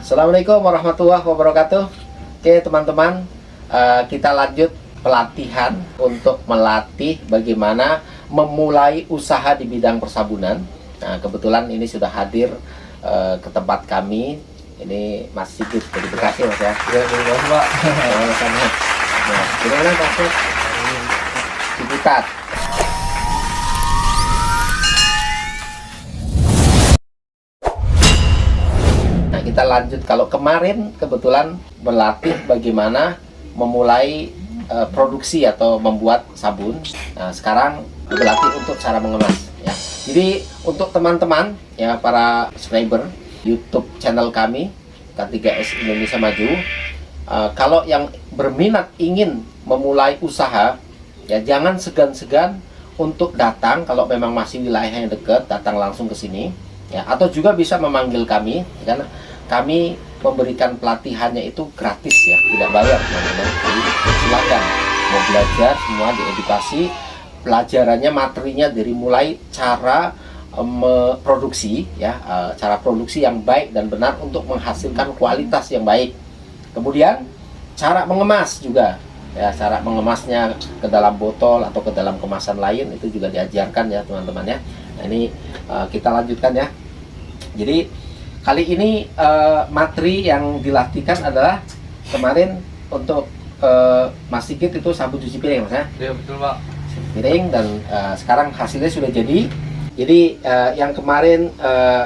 Assalamualaikum warahmatullahi wabarakatuh. Oke teman-teman, kita lanjut pelatihan untuk melatih bagaimana memulai usaha di bidang persabunan. Nah, kebetulan ini sudah hadir ke tempat kami. Ini Mas Sigit dari Bekasi, Mas ya. Ya, Pak. Nah, gimana Mas? Ciputat. Nah, kita lanjut. Kalau kemarin kebetulan berlatih bagaimana memulai produksi atau membuat sabun. Nah, sekarang berlatih untuk cara mengemas ya. Jadi untuk teman-teman ya, para subscriber YouTube channel kami K3S Indonesia Maju, kalau yang berminat ingin memulai usaha ya, jangan segan-segan untuk datang. Kalau memang masih wilayahnya dekat, datang langsung ke sini ya, atau juga bisa memanggil kami karena kami memberikan pelatihannya itu gratis ya, tidak bayar teman-teman. Jadi silakan mau belajar, semua diedukasi. Pelajarannya, materinya dari mulai cara produksi ya, cara produksi yang baik dan benar untuk menghasilkan kualitas yang baik. Kemudian cara mengemas juga ya, cara mengemasnya ke dalam botol atau ke dalam kemasan lain itu juga diajarkan ya teman-teman ya. Nah, ini kita lanjutkan ya. Jadi kali ini materi yang dilatihkan adalah kemarin untuk Mas Sigit itu sabun cuci piring, Mas ya. Iya, betul, Pak. Piring, dan sekarang hasilnya sudah jadi. Jadi yang kemarin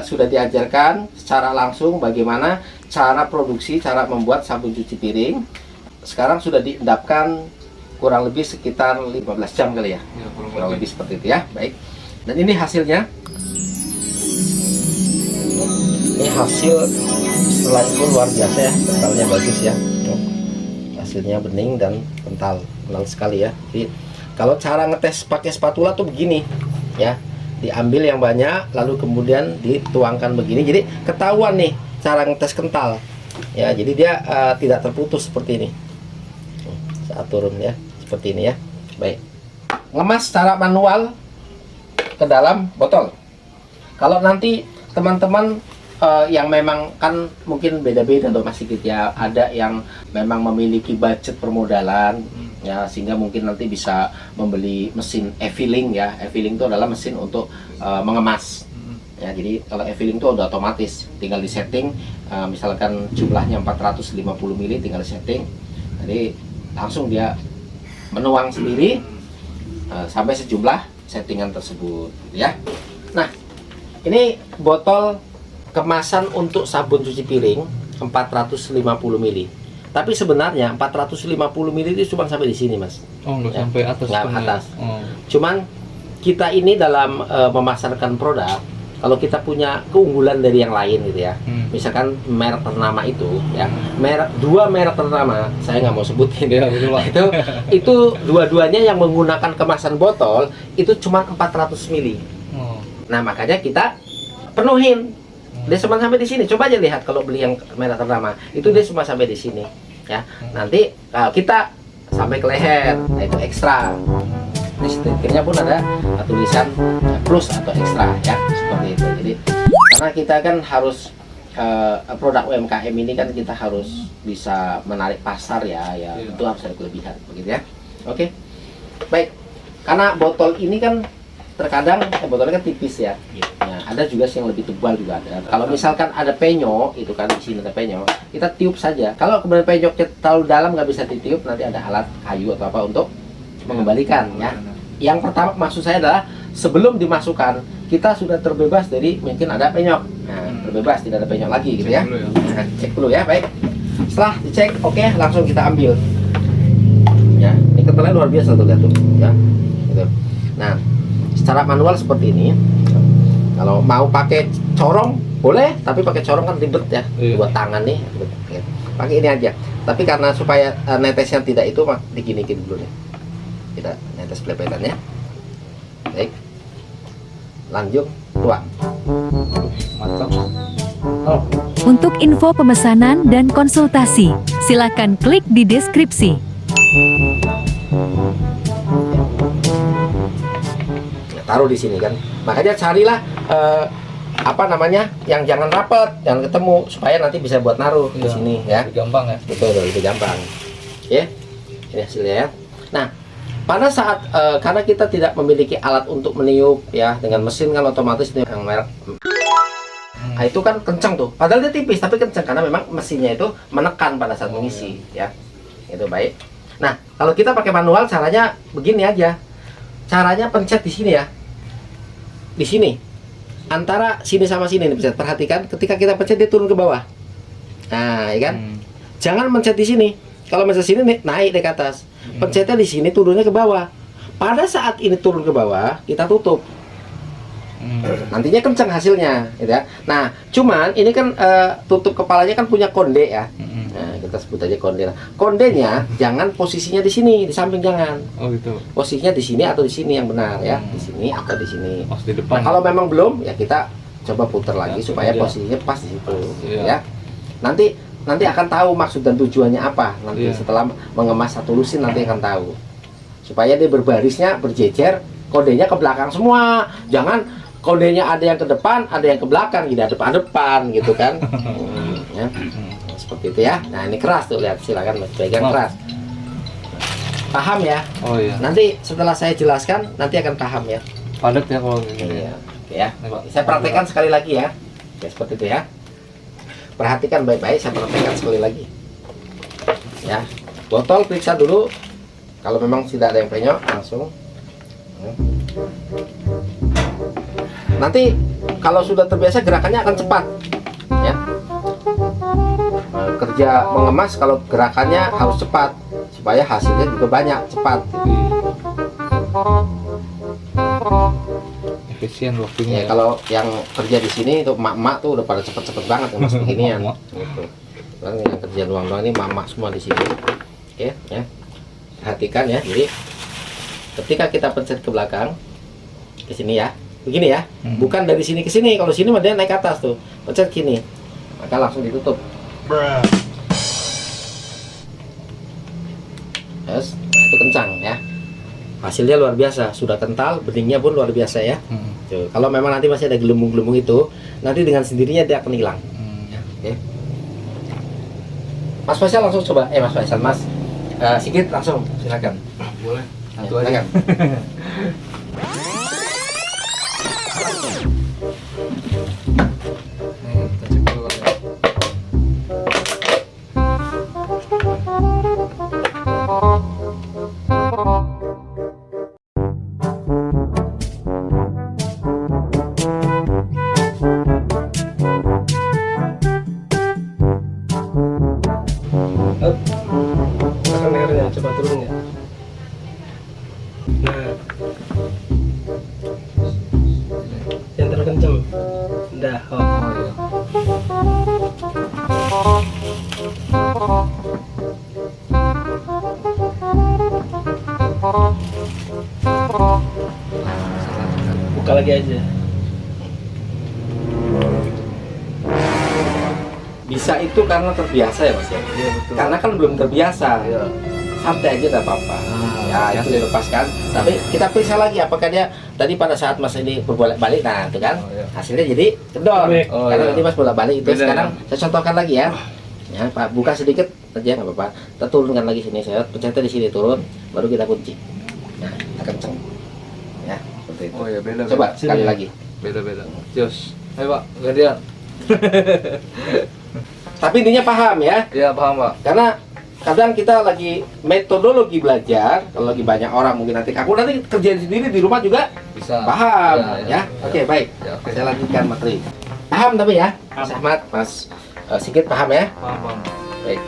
sudah diajarkan secara langsung bagaimana cara produksi, cara membuat sabun cuci piring. Sekarang sudah diendapkan kurang lebih sekitar 15 jam kali ya, Ya, kurang lebih seperti itu ya. Baik, dan ini hasilnya. Ini hasil setelah itu luar biasa ya, kentalnya bagus ya. Hasilnya bening dan kental sekali ya. Jadi kalau cara ngetes pakai spatula tuh begini ya, diambil yang banyak lalu kemudian dituangkan begini, jadi ketahuan nih cara ngetes kental ya. Jadi dia tidak terputus seperti ini saat turun ya, seperti ini ya. Baik, ngemas secara manual ke dalam botol. Kalau nanti teman-teman yang memang kan mungkin beda-beda tuh Mas Sigit ya, ada yang memang memiliki budget permodalan ya, sehingga mungkin nanti bisa membeli mesin e-filling ya. E-filling itu adalah mesin untuk mengemas ya. Jadi kalau e-filling itu udah otomatis, tinggal disetting, misalkan jumlahnya 450 ml tinggal disetting, jadi langsung dia menuang sendiri sampai sejumlah settingan tersebut ya. Nah, ini botol kemasan untuk sabun cuci piring 450 ml. Tapi sebenarnya 450 ml itu cuma sampai di sini, Mas. Oh, nggak Ya, sampai atas. nggak kan, atas. Oh. Cuman kita ini dalam memasarkan produk, kalau kita punya keunggulan dari yang lain gitu ya. Misalkan merek ternama itu ya, dua merek ternama, saya nggak mau sebutin Ya, betul, Pak. itu dua-duanya yang menggunakan kemasan botol itu cuma 400 ml. Oh. Nah, makanya kita penuhin. Dia cuma sampai di sini. Coba aja lihat kalau beli yang merek ternama, itu dia cuma sampai di sini ya. Nanti kalau kita sampai ke leher, nah itu ekstra. Di stikernya pun ada tulisan plus atau ekstra ya, seperti itu. Jadi karena kita kan harus produk UMKM ini kan kita harus bisa menarik pasar ya, itu harus ada kelebihan begitu ya. Oke. Baik. Karena botol ini kan terkadang botolnya kan tipis ya. Nah, ada juga sih yang lebih tebal juga ada. Kalau misalkan ada penyok, itu kan di sini ada penyok, kita tiup saja. Kalau kemudian penyoknya terlalu dalam nggak bisa ditiup, nanti ada alat kayu atau apa untuk mengembalikan ya. Yang pertama maksud saya adalah sebelum dimasukkan kita sudah terbebas dari mungkin ada penyok. Nah, terbebas, tidak ada penyok lagi gitu ya. Nah, cek dulu ya, baik. Setelah dicek, oke, langsung kita ambil. Ya, ini kentalnya luar biasa tuh, lihat tuh ya. Gitu. Nah, secara manual seperti ini. Kalau mau pakai corong boleh, tapi pakai corong kan ribet ya, dua tangan nih. Pakai ini aja. Tapi karena supaya netesnya tidak itu, mah diginiin dulu nih. Kita netes pelepetan ya. Baik. Lanjut, tuang. Mantap. Oh. Untuk info pemesanan dan konsultasi, silakan klik di deskripsi. Taruh di sini kan. Makanya carilah apa namanya, yang jangan rapet, jangan ketemu, supaya nanti bisa buat naruh di Iya, sini ya. lebih gampang ya. Betul, lebih gampang. Ya, ini hasilnya ya. Nah, pada saat karena kita tidak memiliki alat untuk meniup ya, dengan mesin kan otomatis ini yang merek. Nah, itu kan kencang tuh. Padahal dia tipis tapi kencang karena memang mesinnya itu menekan pada saat mengisi ya. Itu baik. Nah, kalau kita pakai manual caranya begini aja. Caranya pencet di sini ya. Di sini. Antara sini sama sini nih, pencet. Perhatikan ketika kita pencet dia turun ke bawah. Nah, ya kan? Jangan mencet di sini. Kalau mencet sini nih, naik ke atas. Pencetnya di sini turunnya ke bawah. Pada saat ini turun ke bawah, kita tutup. Nantinya kencang hasilnya, gitu ya. Nah, cuman ini kan tutup kepalanya kan punya konde ya. Nah, kita sebut aja konde. Nah, kondenya jangan posisinya di sini, di samping jangan. Oh gitu. Posisinya di sini atau di sini yang benar ya. Di sini atau di sini. Pas di depan. Nah, kalau memang belum, ya kita coba putar lagi Ya, supaya iya. posisinya pas di situ, Iya. ya. Nanti akan tahu maksud dan tujuannya apa. Nanti Iya. setelah mengemas satu lusin nanti akan tahu. Supaya dia berbarisnya berjejer, kodenya ke belakang semua. Jangan kodenya ada yang ke depan, ada yang ke belakang, tidak depan-depan gitu kan. Ya. Nah, seperti itu ya. Nah, ini keras tuh, lihat, silakan Mas pegang Maaf. keras. Paham ya? Oh iya. Nanti setelah saya jelaskan nanti akan paham ya. Padat ya kalau gini. Iya. Oke ya. Nih, Pak. Saya praktekkan sekali lagi ya. Oke, seperti itu ya. Perhatikan baik-baik, saya praktekkan sekali lagi. Ya. Botol periksa dulu. Kalau memang tidak ada yang penyok, langsung. Nanti kalau sudah terbiasa gerakannya akan cepat. Ya. Nah, kerja mengemas kalau gerakannya harus cepat supaya hasilnya juga banyak, cepat. Efisien Ya, waktunya. kalau yang kerja di sini itu emak-emak tuh udah pada cepet-cepet banget ya mas beginian. Emak-emak. Gitu. Kan yang kerja doang-doang ini emak-emak semua di sini. Oke, ya. Perhatikan ya. Jadi ketika kita pencet ke belakang ke sini ya. Begini ya. Bukan dari sini ke sini. Kalau sini mah dia naik ke atas tuh. Pencet gini. Maka langsung ditutup. Yes. Nah, itu kencang ya. Hasilnya luar biasa, sudah kental, beningnya pun luar biasa ya. Tuh, kalau memang nanti masih ada gelembung-gelembung itu, nanti dengan sendirinya dia akan hilang. Ya, oke. Mas Faisal langsung coba, Mas Faisal, Mas Sigit langsung, silakan. Boleh. Ya, Satu aja. silakan. Nih, kita cek dulu Pak, ya. Belakang lehernya, coba turun ya. Nah, yang terlalu kenceng. Udah, oh. Oh iya. Buka lagi aja. Bisa itu karena terbiasa ya Mas ya. Iya betul. Karena kan belum terbiasa. Iya. Santai aja tidak apa-apa. Ya ya itu sih. dilepaskan. Tapi kita periksa lagi apakah dia tadi pada saat Mas ini berbolak-balik, nah itu kan Oh, iya. hasilnya jadi kendor. Baik. Oh, Karena iya. tadi Mas bolak-balik itu. Beda, Sekarang saya contohkan lagi ya. Ya Pak, buka sedikit aja nggak apa-apa. Kita turunkan lagi sini, saya pencetnya di sini turun, baru kita kunci. Nah, kita kenceng. Ya, seperti itu. Oh iya, beda. Coba Sini. sekali lagi. Beda-beda. Jos. Ayo Pak, gantian. Tapi intinya paham ya. Iya, paham Pak. Karena kadang kita lagi metodologi belajar, kalau lagi banyak orang mungkin nanti aku nanti kerjain sendiri di rumah juga Bisa. paham Ya, ya. Oke, baik. Ya, oke. Saya lanjutkan materi. Paham tapi ya, Mas Ahmad, Mas Sigit paham ya? Paham. Baik.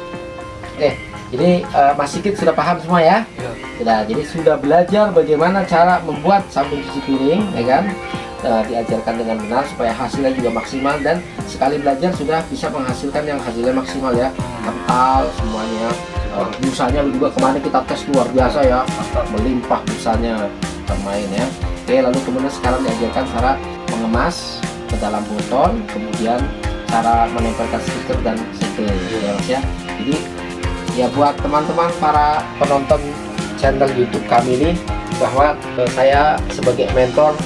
Oke, jadi Mas Sigit sudah paham semua ya? Iya. Sudah. Jadi sudah belajar bagaimana cara membuat sabun cuci piring, ya kan? Diajarkan dengan benar supaya hasilnya juga maksimal, dan sekali belajar sudah bisa menghasilkan yang hasilnya maksimal ya, kental semuanya. Busanya juga kemarin kita tes luar biasa ya, melimpah busanya bermain ya. Oke, lalu kemudian sekarang diajarkan cara mengemas ke dalam botol, kemudian cara menempelkan stiker dan segel ya Mas ya. Jadi ya buat teman-teman para penonton channel YouTube kami ini, bahwa saya sebagai mentor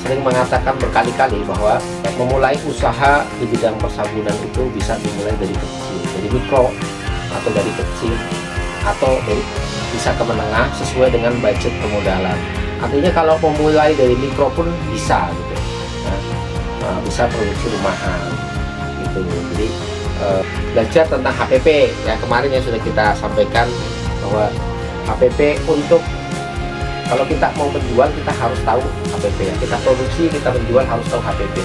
sering mengatakan berkali-kali bahwa memulai usaha di bidang persabunan itu bisa dimulai dari kecil, dari mikro atau dari kecil atau dari bisa ke menengah sesuai dengan budget permodalan. Artinya kalau memulai dari mikro pun bisa gitu. Bisa produksi rumahan gitu. Jadi belajar tentang HPP ya, kemarin yang sudah kita sampaikan bahwa HPP untuk kalau kita mau menjual kita harus tahu HPP ya. Kita produksi, kita menjual harus tahu HPP.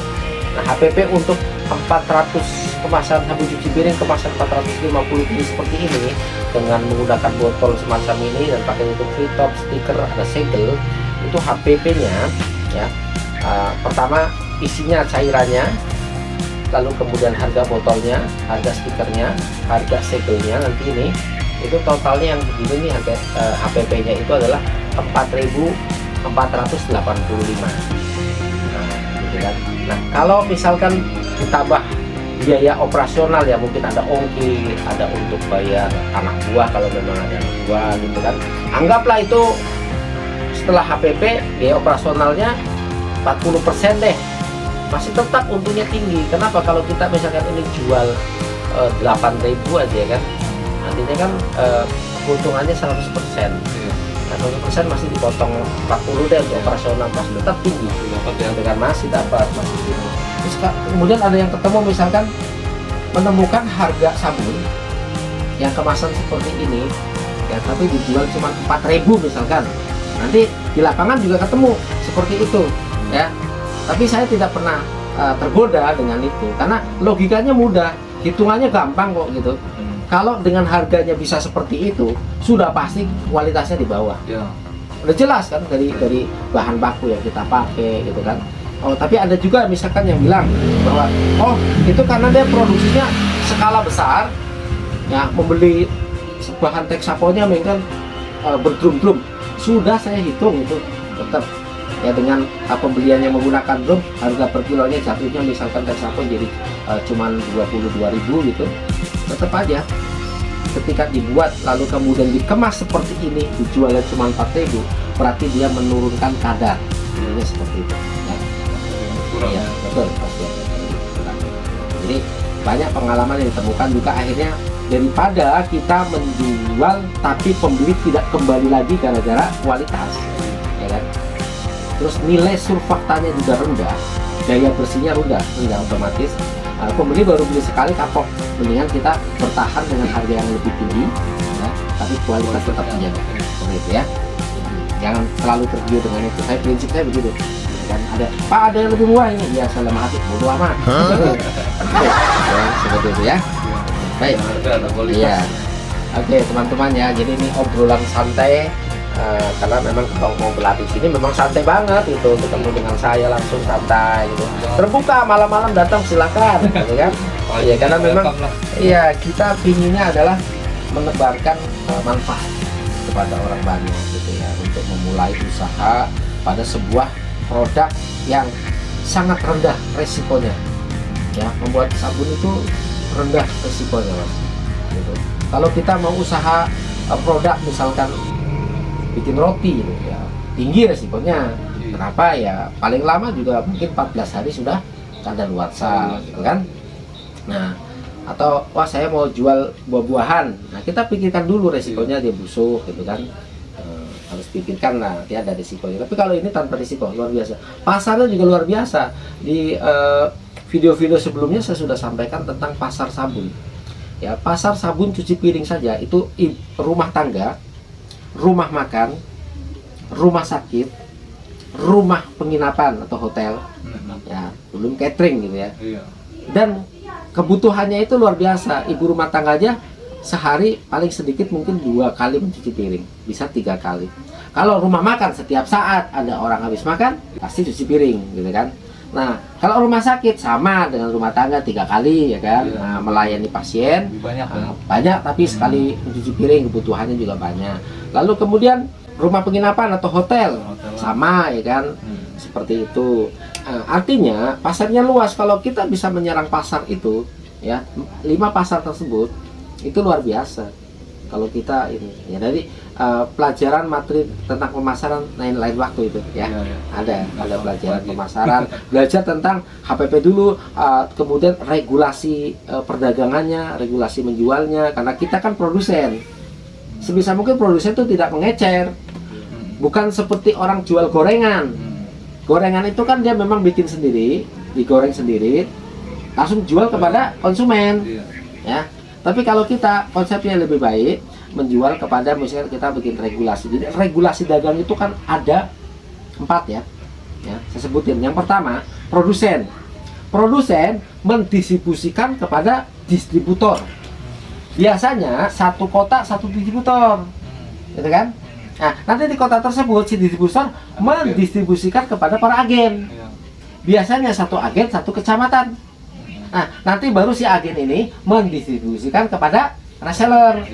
Nah, HPP untuk 400 kemasan sabun cuci piring, kemasan 450 ini seperti ini dengan menggunakan botol semacam ini dan pakai untuk free top, stiker, ada segel, itu HPP-nya ya. Pertama isinya cairannya, lalu kemudian harga botolnya, harga stikernya, harga segelnya nanti ini itu totalnya yang begini nih harga HPP-nya itu adalah 4.485. Gitu kan. Nah, kalau misalkan ditambah biaya operasional ya, mungkin ada ongkir, ada untuk bayar anak buah kalau memang ada anak buah gitu kan. Anggaplah itu setelah HPP biaya operasionalnya 40% deh. Masih tetap untungnya tinggi. Kenapa? Kalau kita misalkan ini jual 8.000 aja kan, nantinya kan keuntungannya 100%. Nah, 100% masih dipotong 40 deh untuk operasional, masih tetap tinggi. Dapat ya. Dengan masih dapat masih tinggi. Terus kemudian ada yang ketemu misalkan menemukan harga sabun yang kemasan seperti ini ya, tapi dijual cuma 4.000 misalkan. Nanti di lapangan juga ketemu seperti itu ya. Tapi saya tidak pernah tergoda dengan itu karena logikanya mudah, hitungannya gampang kok gitu. Kalau dengan harganya bisa seperti itu, sudah pasti kualitasnya di bawah. Ya. Udah jelas kan dari bahan baku yang kita pakai gitu kan. Oh, tapi ada juga misalkan yang bilang bahwa oh itu karena dia produksinya skala besar, ya membeli bahan Texaponnya mungkin berdrum-drum. Sudah saya hitung itu tetap ya dengan pembelian yang menggunakan drum, harga per kilonya jatuhnya misalkan Texapon jadi cuman 22.000 gitu. Tetap aja ketika dibuat lalu kemudian dikemas seperti ini dijualnya cuma 4.000, berarti dia menurunkan kadar. Ini seperti itu ya. Iya, betul pasti ada. Jadi banyak pengalaman yang ditemukan juga akhirnya daripada kita menjual tapi pembeli tidak kembali lagi gara-gara kualitas ya kan. Terus nilai surfaktanya juga rendah, daya bersihnya rendah otomatis. Pembeli baru beli sekali kapok, mendingan kita bertahan dengan harga yang lebih tinggi ya, tapi kualitas tetap terjaga seperti itu ya. Jangan terlalu tergiur dengan itu. Prinsip saya begitu kan. Ada Pak, ada yang lebih murah ini ya, salah hati bodo amat ya, seperti itu ya. Baik iya. Oke teman-teman ya, jadi ini obrolan santai karena memang kalau mau berlatih sini memang santai banget itu, ketemu dengan saya langsung santai gitu, terbuka malam-malam datang silakan gitu kan. Iya karena memang iya kita pinginnya adalah menebarkan manfaat kepada orang banyak gitu ya, untuk memulai usaha pada sebuah produk yang sangat rendah resikonya ya. Membuat sabun itu rendah resikonya mas gitu. Kalau kita mau usaha produk misalkan bikin roti gitu ya, tinggi resikonya. Kenapa ya, paling lama juga mungkin 14 hari sudah kadaluarsa gitu kan. Nah atau wah saya mau jual buah-buahan, nah kita pikirkan dulu resikonya dia busuk gitu kan. Harus pikirkan lah, nanti ada risikonya. Tapi kalau ini tanpa risiko, luar biasa. Pasarnya juga luar biasa. Di video-video sebelumnya saya sudah sampaikan tentang pasar sabun. Ya, pasar sabun cuci piring saja itu rumah tangga, rumah makan, rumah sakit, rumah penginapan atau hotel. Ya, belum catering gitu ya. Dan kebutuhannya itu luar biasa. Ibu rumah tangga aja sehari paling sedikit mungkin 2 kali mencuci piring, bisa 3 kali. Kalau rumah makan setiap saat ada orang habis makan pasti cuci piring gitu kan. Nah kalau rumah sakit sama dengan rumah tangga 3 kali ya kan. Nah, melayani pasien banyak tapi sekali mencuci piring kebutuhannya juga banyak. Lalu kemudian rumah penginapan atau hotel sama ya kan. Seperti itu. Artinya pasarnya luas. Kalau kita bisa menyerang pasar itu ya, 5 pasar tersebut itu luar biasa. kalau kita ini ya. Dari pelajaran materi tentang pemasaran lain waktu itu ya. Ada pelajaran pemasaran, belajar tentang HPP dulu, kemudian regulasi perdagangannya, regulasi menjualnya, karena kita kan produsen. Sebisa mungkin produsen itu tidak mengecer, bukan seperti orang jual gorengan. Gorengan itu kan dia memang bikin sendiri, digoreng sendiri, langsung jual kepada konsumen ya. Tapi kalau kita konsepnya lebih baik, menjual kepada, misalnya kita bikin regulasi. Jadi regulasi dagang itu kan ada 4 ya, saya sebutin. Yang pertama, produsen mendistribusikan kepada distributor. Biasanya satu kota satu distributor, gitu kan? Nah, nanti di kota tersebut si distributor mendistribusikan kepada para agen. Biasanya satu agen satu kecamatan. Nah, nanti baru si agen ini mendistribusikan kepada reseller,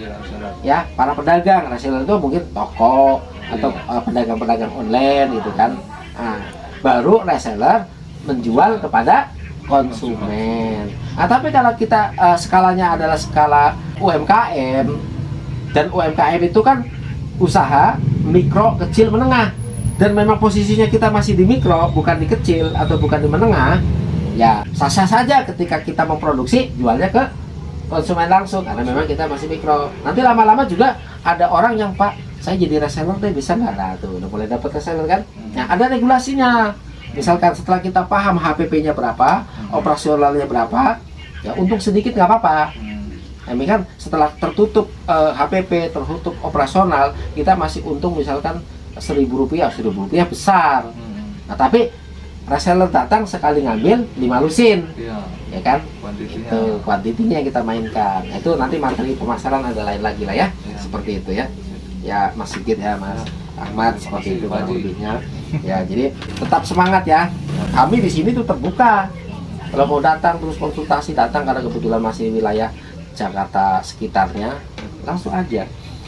ya, para pedagang. Reseller itu mungkin toko atau pedagang-pedagang online, gitu kan. Nah, baru reseller menjual kepada konsumen. Nah, tapi kalau kita skalanya adalah skala UMKM, dan UMKM itu kan usaha mikro, kecil, menengah, dan memang posisinya kita masih di mikro, bukan di kecil atau bukan di menengah, ya sah-sah saja ketika kita memproduksi jualnya ke konsumen langsung, karena memang kita masih mikro. Nanti lama-lama juga ada orang yang, Pak, saya jadi reseller deh, bisa nggak? Nah, tuh udah mulai dapat reseller kan. Nah, ada regulasinya. Misalkan setelah kita paham HPP-nya berapa, operasionalnya berapa, ya untung sedikit nggak apa-apa. Ini kan setelah tertutup HPP, tertutup operasional, kita masih untung misalkan Rp1.000, Rp1.000 besar. Nah, tapi reseller datang sekali ngambil 5 lusin, ya kan? Itu kuantitinya kita mainkan. Nah, itu nanti materi pemasaran ada lain lagi lah ya, seperti itu ya. Ya Mas Sigit ya, Mas Ahmad, seperti itu kurang lebihnya. Ya, jadi tetap semangat ya. Kami di sini tuh terbuka. Kalau mau datang terus konsultasi, datang, karena kebetulan masih wilayah Jakarta sekitarnya, langsung aja.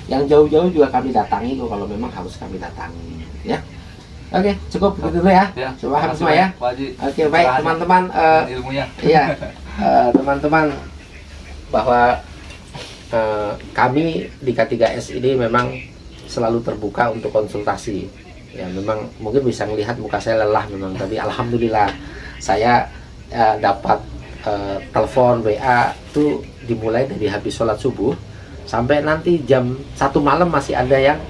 Yang jauh-jauh juga kami datangi kok, kalau memang harus kami datangi ya. Oke, cukup begitu dulu ya. Coba semua ya. Oke, baik teman-teman, ilmunya. Iya, teman-teman, bahwa kami di K3S ini memang selalu terbuka untuk konsultasi. Ya, memang mungkin bisa melihat muka saya lelah memang, tapi alhamdulillah saya dapat telepon WA itu dimulai dari habis sholat subuh sampai nanti jam 1 malam masih ada yang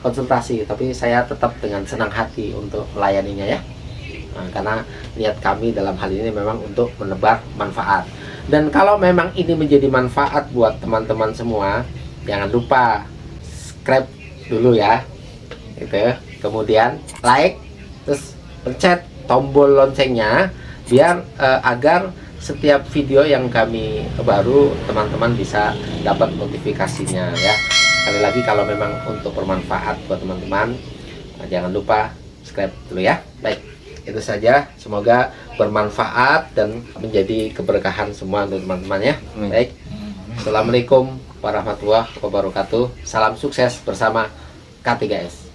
konsultasi, tapi saya tetap dengan senang hati untuk melayaninya ya. Nah, karena niat kami dalam hal ini memang untuk menebar manfaat. Dan kalau memang ini menjadi manfaat buat teman-teman semua, jangan lupa subscribe dulu ya, gitu. Kemudian like, terus pencet tombol loncengnya biar agar setiap video yang kami baru teman-teman bisa dapat notifikasinya ya. Sekali lagi, kalau memang untuk bermanfaat buat teman-teman, jangan lupa subscribe dulu ya. Baik, itu saja, semoga bermanfaat dan menjadi keberkahan semua untuk teman-teman ya. Baik, Assalamualaikum warahmatullahi wabarakatuh. Salam sukses bersama K3S.